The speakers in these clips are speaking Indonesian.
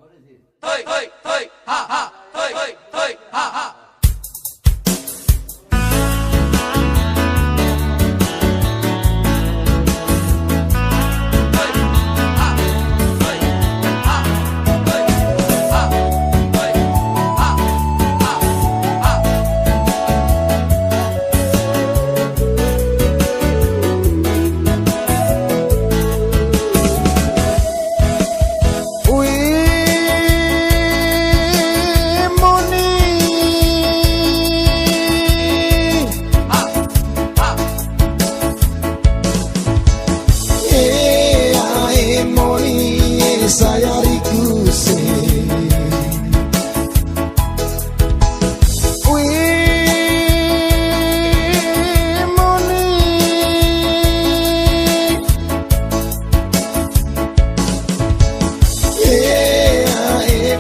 Hoi, hoi, hoi, ha, ha, hoi, hoi, hoi, ha, ha. Saya rikus moni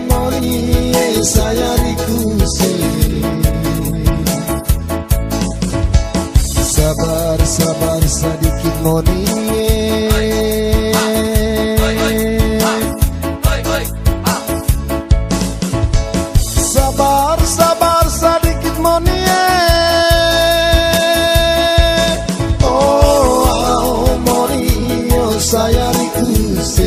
moni saya rikus sabar sabar sedikit moni sabar sedikit moni oh moni oh saya rikus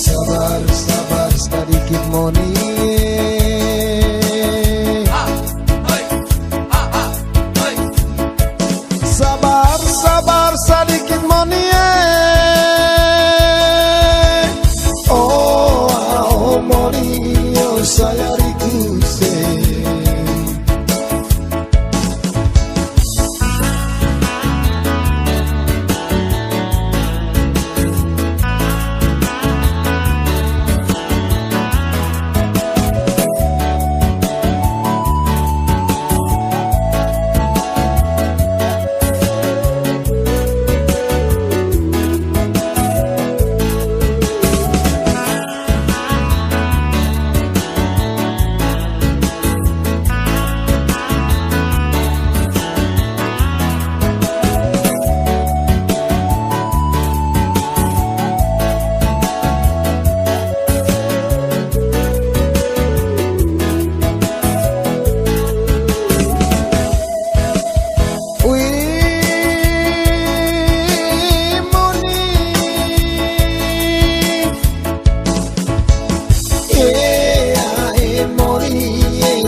sabar sabar sedikit moni sabar sabar sedikit moni saya rikus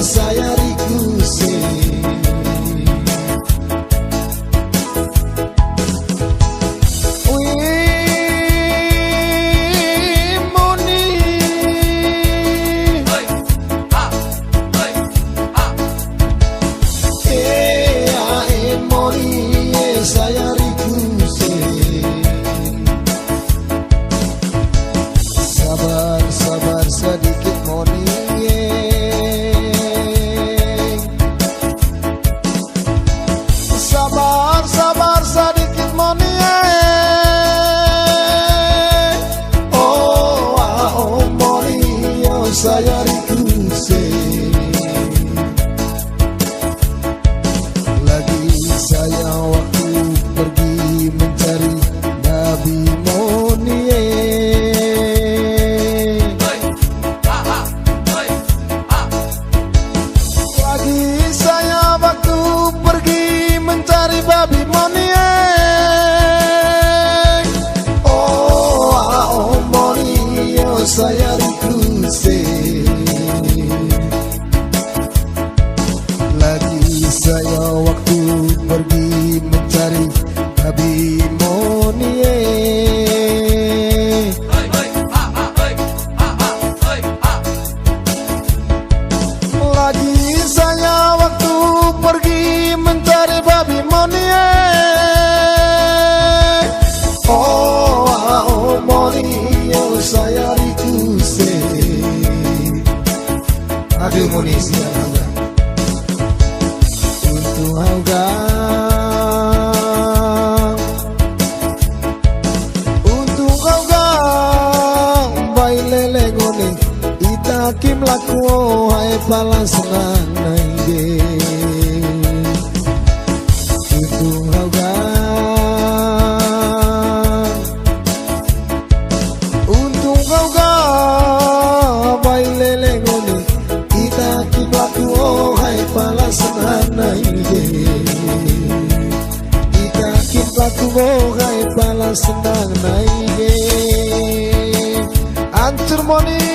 saya rikus moni moni saya rikus sabar sabar sedikit moni sabar sabar sedikit moni oh moni oh saya rikus lagi saya waktu pergi mencari Nabi Moni lagi saya waktu pergi mencari babi moni oh moni oh saya rikus lagi saya waktu pergi mencari babi moni lagi saya waktu pergi mencari babi moni oh moni oh saya rikus aduh moni siapa untuk haugang bayi lele ngone itakim laku hai palang senang naige untuk haugang hai pala senang naige Ika kita tuwo hai pala senang naige Antur moni